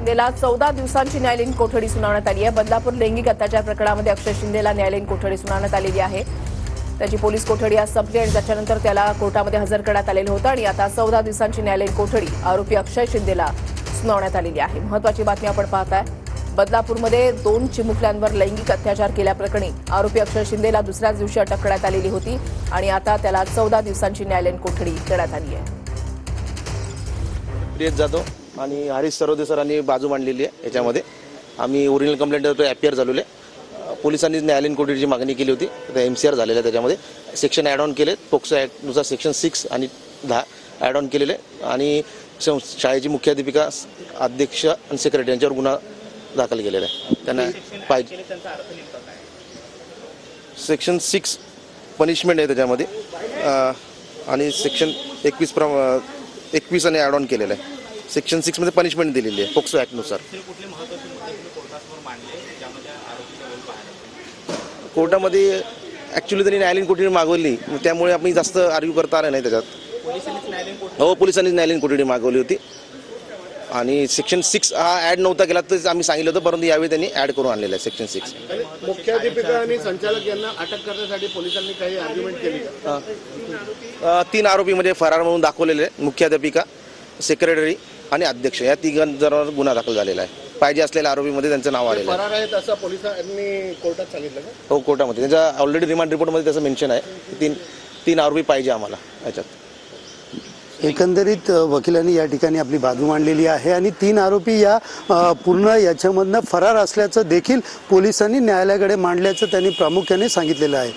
शिंदेला 14 दिवसांची न्यायालयीन कोठडी सुनावण्यात आली आहे। बदलापूर लैंगिक अत्याचार प्रकरणामध्ये अक्षय शिंदेला न्यायालयीन कोठडी सुनावण्यात आलेली आहे। त्याची पोलीस कोठडी आज संपली आणि त्याच्यानंतर त्याला कोर्टामध्ये हजर करण्यात आलेलं होतं आणि आता 14 दिवसांची न्यायालयीन कोठडी आरोपी अक्षय शिंदेला सुनावण्यात आलेली आहे। महत्त्वाची बातमी आपण पाहताय। बदलापूरमध्ये 2 चिमुकल्यांवर लैंगिक अत्याचार केल्याप्रकरणी आरोपी अक्षय शिंदेला दुसऱ्याच दिवशी अटक करण्यात आलेली होती आणि आता त्याला 14 दिवसांची न्यायालयीन कोठडी देण्यात आली आहे। प्रियत जाधव आणि हरीश सरोदे सरांनी बाजू मांडलेली आहे। याच्यामध्ये आम्ही ओरिजिनल कंप्लेंट ॲपियर झालेले, पोलिसांनी न्यायालयीन कोठडीची मागणी केली होती, तर MCR झालेलं आहे। त्याच्यामध्ये सेक्शन ॲड ऑन केले, पोक्सो ॲक्टनुसार सेक्शन 6 आणि 10 ॲड ऑन केलेले आणि शाळेची मुख्याध्यापिका, अध्यक्ष आणि सेक्रेटरी यांच्यावर गुन्हा दाखल केलेला आहे। त्यांना पाहिजे सेक्शन 6 पनिशमेंट आहे त्याच्यामध्ये आणि सेक्शन 21 आणि ॲड ऑन केलेलं आहे। सेक्शन 6 मध्ये पनिशमेंट दिलेली आहे पोक्सो ॲक्टनुसार। कोर्टामध्ये ॲक्च्युली त्यांनी न्यायालयीन कोठडी मागवली, त्यामुळे आम्ही जास्त आर्ग्यू करता आलं नाही त्याच्यात। हो, पोलिसांनी न्यायालयीन कोठडी मागवली होती आणि सेक्शन 6 हा ॲड नव्हता केला तर आम्ही सांगितलं होतं, परंतु यावेळी त्यांनी ॲड करून आणलेलं आहे सेक्शन 6। मुख्याध्यापिका आणि संचालक यांना अटक करण्यासाठी पोलिसांनी काही आर्ग्युमेंट केली का? 3 आरोपीमध्ये फरार म्हणून दाखवलेले, मुख्याध्यापिका, सेक्रेटरी आणि अध्यक्ष या तिघांवर गुन्हा दाखल झालेला आहे। पाहिजे असलेल्या आरोपीमध्ये त्यांचं नाव आलेलं आहे। फरार आहेत असं पोलिसांनी कोर्टात सांगितलं का? हो, कोर्टामध्ये त्यांच्या ऑलरेडी रिमांड रिपोर्टमध्ये त्याचं मेन्शन आहे की 3 आरोपी पाहिजे आम्हाला याच्यात। एकंदरीत वकिलांनी या ठिकाणी आपली बाजू मांडलेली आहे आणि 3 आरोपी या पूर्ण याच्यामधनं फरार असल्याचं देखील पोलिसांनी न्यायालयाकडे मांडल्याचं त्यांनी प्रामुख्याने सांगितलेलं आहे।